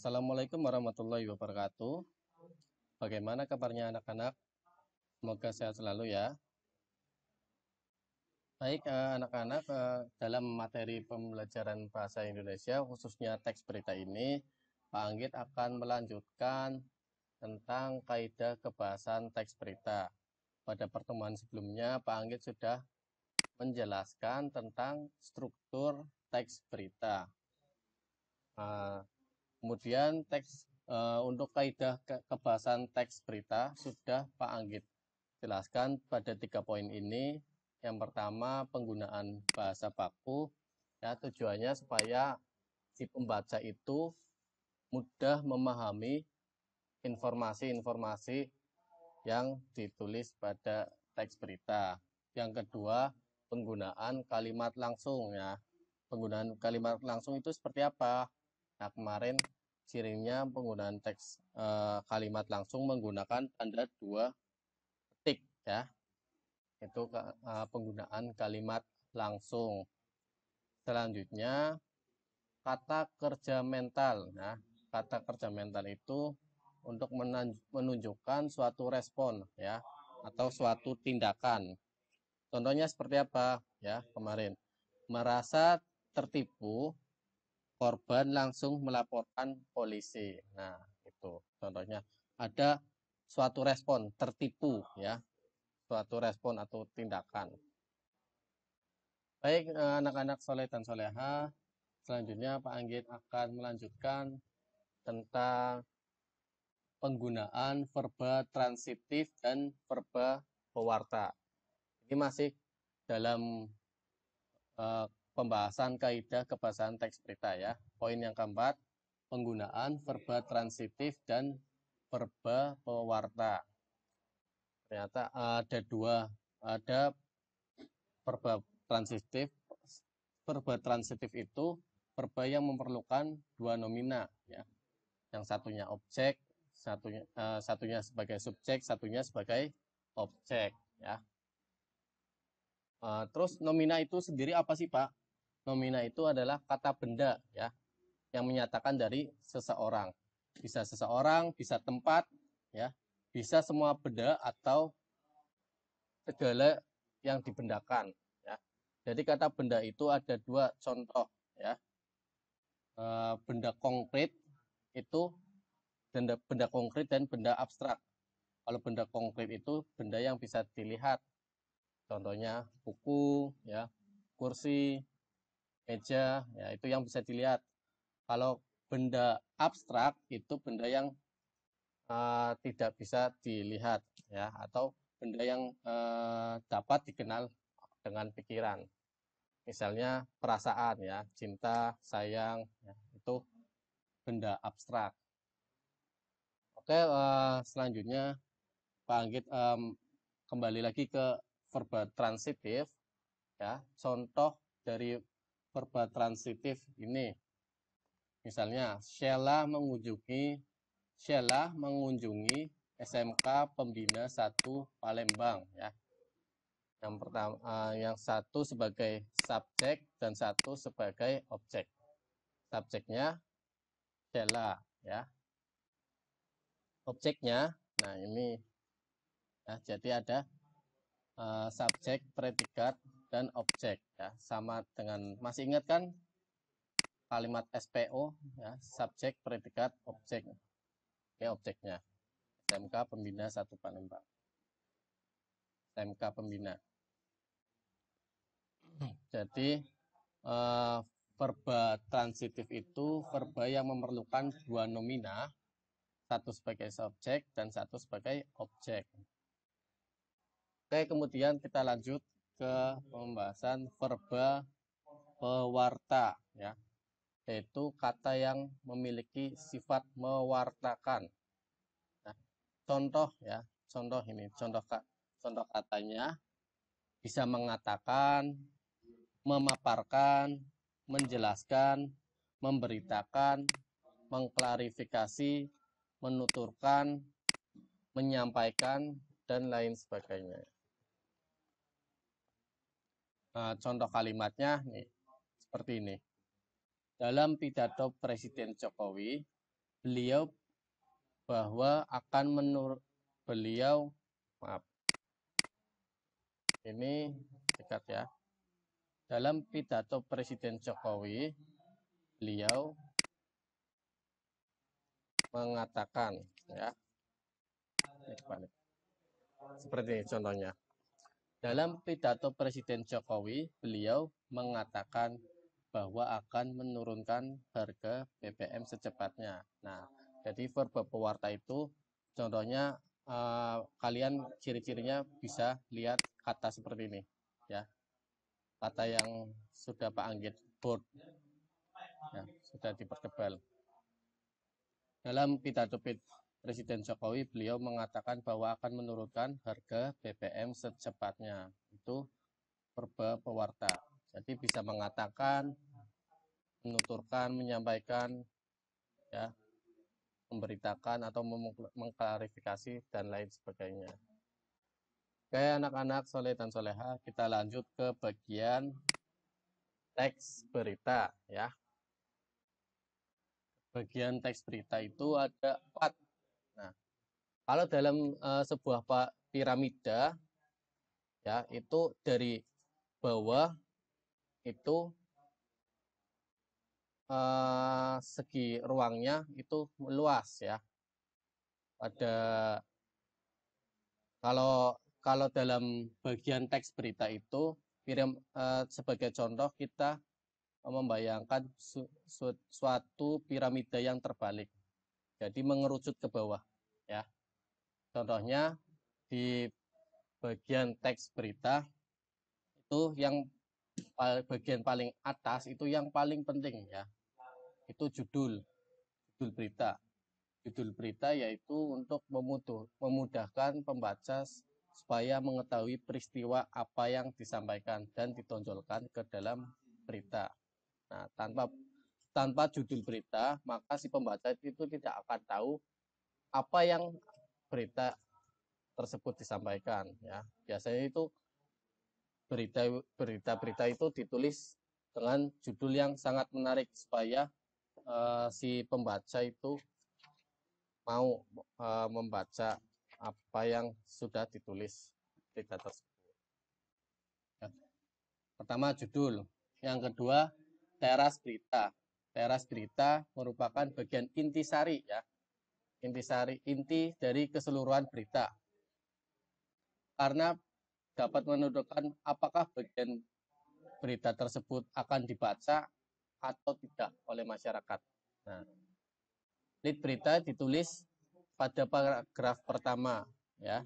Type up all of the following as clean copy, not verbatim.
Assalamualaikum warahmatullahi wabarakatuh. Bagaimana kabarnya anak-anak? Semoga sehat selalu ya. Baik, anak-anak, dalam materi pembelajaran bahasa Indonesia, khususnya teks berita ini, Pak Anggit akan melanjutkan tentang kaidah kebahasan teks berita. Pada pertemuan sebelumnya, Pak Anggit sudah menjelaskan tentang struktur teks berita. Kemudian untuk kaidah kebahasan teks berita sudah Pak Anggit jelaskan pada 3 poin ini. Yang pertama, penggunaan bahasa baku. Ya, tujuannya supaya si pembaca itu mudah memahami informasi-informasi yang ditulis pada teks berita. Yang kedua, penggunaan kalimat langsung ya. Penggunaan kalimat langsung itu seperti apa? Nah, kemarin cirinya penggunaan teks kalimat langsung menggunakan tanda 2 petik ya. Itu penggunaan kalimat langsung. Selanjutnya, kata kerja mental. Nah, kata kerja mental itu untuk menunjukkan suatu respon ya atau suatu tindakan. Contohnya seperti apa ya kemarin? Merasa tertipu, korban langsung melaporkan polisi. Nah, itu contohnya. Ada suatu respon tertipu ya, suatu respon atau tindakan. Baik, anak-anak soleh dan soleha, selanjutnya Pak Anggit akan melanjutkan tentang penggunaan verba transitif dan verba pewarta. Ini masih dalam pembahasan kaidah kebahasan teks berita ya. Poin yang keempat, penggunaan verba transitif dan verba pewarta. Ternyata ada verba transitif. Verba transitif itu verba yang memerlukan 2 nomina ya. Yang satunya objek, satunya sebagai subjek, satunya sebagai objek ya. Terus nomina itu sendiri apa sih Pak? Nomina itu adalah kata benda ya yang menyatakan dari seseorang. Bisa seseorang, bisa tempat ya, bisa semua benda atau segala yang dibendakan ya. Jadi kata benda itu ada 2 contoh ya. Benda konkret itu benda konkret dan benda abstrak. Kalau benda konkret itu benda yang bisa dilihat. Contohnya buku ya, kursi, meja ya, itu yang bisa dilihat. Kalau benda abstrak itu benda yang tidak bisa dilihat ya, atau benda yang dapat dikenal dengan pikiran. Misalnya perasaan ya, cinta, sayang ya, itu benda abstrak. Oke, selanjutnya Pak Anggit kembali lagi ke verba transitif ya. Contoh dari verba transitif ini, misalnya Sheila mengunjungi SMK Pembina 1 Palembang ya. Yang pertama, yang satu sebagai subjek dan satu sebagai objek. Subjeknya Sheila ya. Objeknya, nah ini ya, jadi ada subjek, predikat, dan objek ya. Sama dengan, masih ingat kan kalimat SPO ya, subjek, predikat, objek. Oke, objeknya SMK Pembina 1 Palembang. SMK Pembina. Jadi verba transitif itu verba yang memerlukan 2 nomina, satu sebagai subjek dan satu sebagai objek. Oke, kemudian kita lanjut ke pembahasan verba pewarta ya, yaitu kata yang memiliki sifat mewartakan. Nah, contoh ya, contoh ini, contoh katanya bisa mengatakan, memaparkan, menjelaskan, memberitakan, mengklarifikasi, menuturkan, menyampaikan, dan lain sebagainya. Nah, contoh kalimatnya nih, seperti ini. Dalam pidato Presiden Jokowi, beliau bahwa akan beliau, maaf, ini dekat ya. Dalam pidato Presiden Jokowi, beliau mengatakan, ya, seperti ini contohnya. Dalam pidato Presiden Jokowi, beliau mengatakan bahwa akan menurunkan harga BBM secepatnya. Nah, jadi verba pewarta itu contohnya kalian ciri-cirinya bisa lihat kata seperti ini, ya. Kata yang sudah Pak Anggit bold, ya, sudah dipertebal. Dalam pidato Presiden Jokowi, beliau mengatakan bahwa akan menurunkan harga BBM secepatnya. Itu verba pewarta. Jadi bisa mengatakan, menuturkan, menyampaikan, ya, memberitakan atau mengklarifikasi dan lain sebagainya. Oke, anak-anak soleh dan soleha, kita lanjut ke bagian teks berita, ya. Bagian teks berita itu ada 4. Nah, kalau dalam sebuah piramida, ya, itu dari bawah itu segi ruangnya itu luas, ya. Pada kalau dalam bagian teks berita itu sebagai contoh kita membayangkan suatu piramida yang terbalik, jadi mengerucut ke bawah, ya. Contohnya di bagian teks berita itu yang bagian paling atas itu yang paling penting, ya, itu judul berita. Judul berita yaitu untuk memudahkan pembaca supaya mengetahui peristiwa apa yang disampaikan dan ditonjolkan ke dalam berita. Nah, tanpa judul berita, maka si pembaca itu tidak akan tahu apa yang berita tersebut disampaikan, ya. Biasanya itu berita itu ditulis dengan judul yang sangat menarik supaya si pembaca itu mau membaca apa yang sudah ditulis berita tersebut. Ya. Pertama judul, yang kedua teras berita. Teras berita merupakan bagian intisari, ya. Inti dari keseluruhan berita. Karena dapat menentukan apakah bagian berita tersebut akan dibaca atau tidak oleh masyarakat. Nah, lead berita ditulis pada paragraf pertama, ya.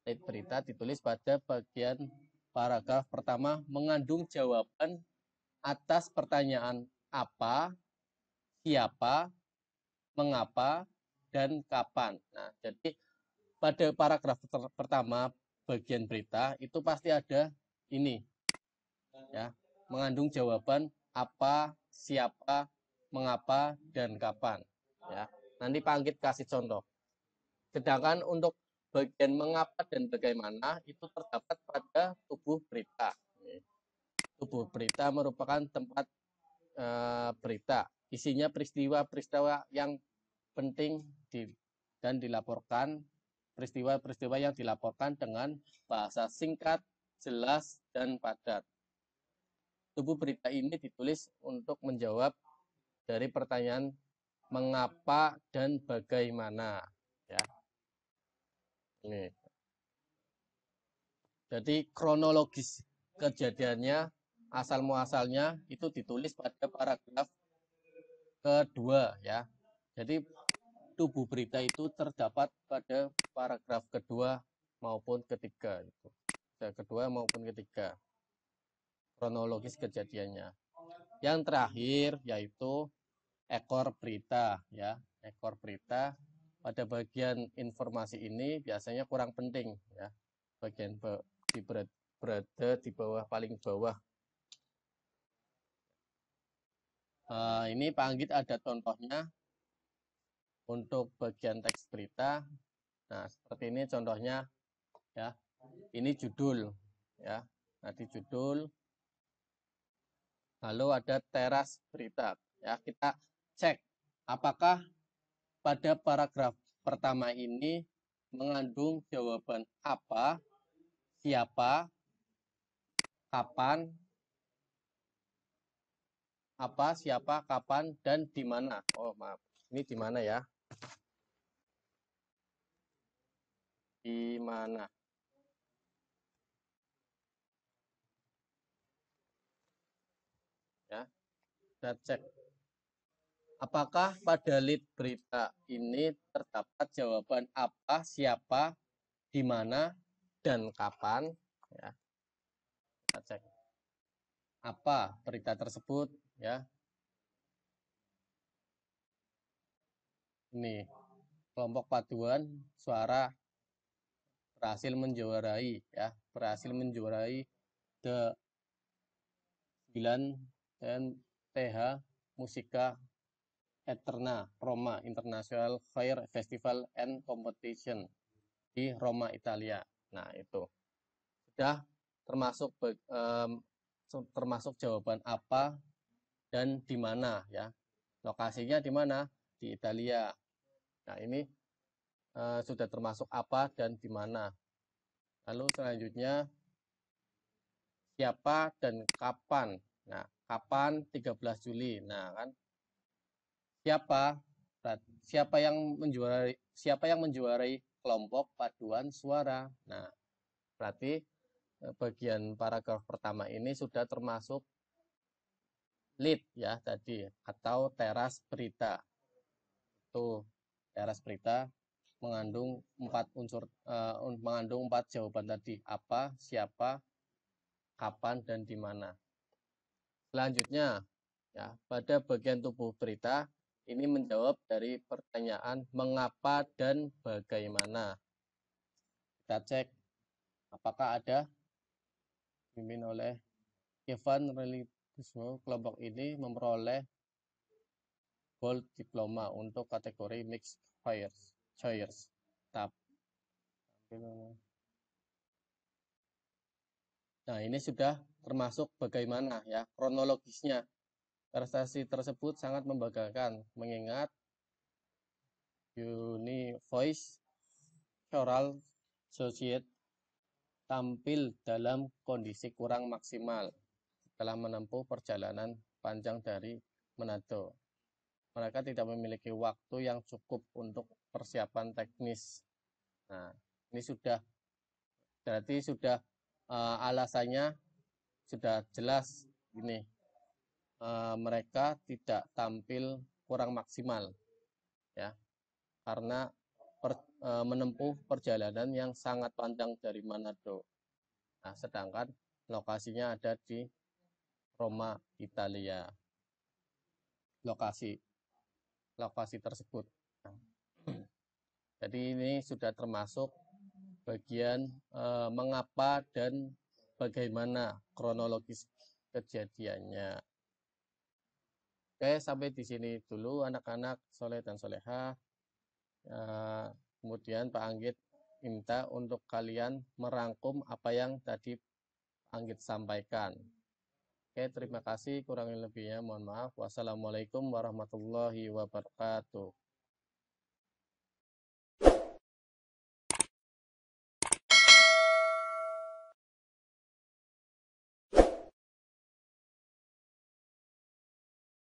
Lead berita ditulis pada bagian paragraf pertama mengandung jawaban atas pertanyaan apa, siapa, mengapa, dan kapan. Nah, jadi pada paragraf pertama bagian berita itu pasti ada ini, ya, mengandung jawaban apa, siapa, mengapa, dan kapan, ya. Nanti Pak Anggit kasih contoh. Sedangkan untuk bagian mengapa dan bagaimana itu terdapat pada tubuh berita. Tubuh berita merupakan tempat berita. Isinya peristiwa-peristiwa yang penting dan dilaporkan, peristiwa-peristiwa yang dilaporkan dengan bahasa singkat, jelas, dan padat. Tubuh berita ini ditulis untuk menjawab dari pertanyaan mengapa dan bagaimana, ya. Ini. Jadi kronologis kejadiannya, asal muasalnya itu ditulis pada paragraf kedua, ya. Jadi tubuh berita itu terdapat pada paragraf kedua maupun ketiga, itu. Kedua maupun ketiga. Kronologis kejadiannya. Yang terakhir yaitu ekor berita, ya. Ekor berita pada bagian informasi ini biasanya kurang penting, ya. Bagian berada di bawah, paling bawah. Ini Pak Anggit ada contohnya untuk bagian teks berita. Nah, seperti ini contohnya, ya. Ini judul, ya. Nanti judul. Lalu ada teras berita, ya. Kita cek apakah pada paragraf pertama ini mengandung jawaban apa, siapa, kapan, dan di mana. Oh, maaf. Ini di mana ya? Di mana? Ya, kita cek. Apakah pada lead berita ini terdapat jawaban apa, siapa, di mana, dan kapan? Ya, kita cek. Apa berita tersebut? Ya, ini kelompok paduan suara berhasil menjuarai, ya, berhasil menjuarai The 9 dan TH Musika Eterna Roma International Fair Festival and Competition di Roma, Italia. Nah, itu sudah termasuk jawaban apa dan di mana, ya. Lokasinya di mana? Di Italia. Nah, ini sudah termasuk apa dan di mana. Lalu selanjutnya siapa dan kapan. Nah, kapan 13 Juli. Nah, kan siapa? Siapa yang menjuarai kelompok paduan suara. Nah, berarti bagian paragraf pertama ini sudah termasuk lead ya tadi atau teras berita. Itu teras berita mengandung 4 jawaban tadi, apa, siapa, kapan, dan di mana. Selanjutnya, ya, pada bagian tubuh berita ini menjawab dari pertanyaan mengapa dan bagaimana. Kita cek apakah ada dipimpin oleh Evan Religiusmo. Kelompok ini memperoleh gold diploma untuk kategori mixed choice. Nah, ini sudah termasuk bagaimana ya kronologisnya. Prestasi tersebut sangat membanggakan mengingat Voice Choral Society tampil dalam kondisi kurang maksimal setelah menempuh perjalanan panjang dari Manado. Mereka tidak memiliki waktu yang cukup untuk persiapan teknis. Nah, ini berarti sudah alasannya sudah jelas ini. Mereka tidak tampil kurang maksimal ya karena menempuh perjalanan yang sangat panjang dari Manado. Nah, sedangkan lokasinya ada di Roma, Italia. Lokasi tersebut. Jadi ini sudah termasuk bagian mengapa dan bagaimana kronologis kejadiannya. Oke, sampai di sini dulu anak-anak soleh dan soleha. Kemudian Pak Anggit minta untuk kalian merangkum apa yang tadi Pak Anggit sampaikan. Oke, terima kasih. Kurang lebihnya mohon maaf. Wassalamualaikum warahmatullahi wabarakatuh.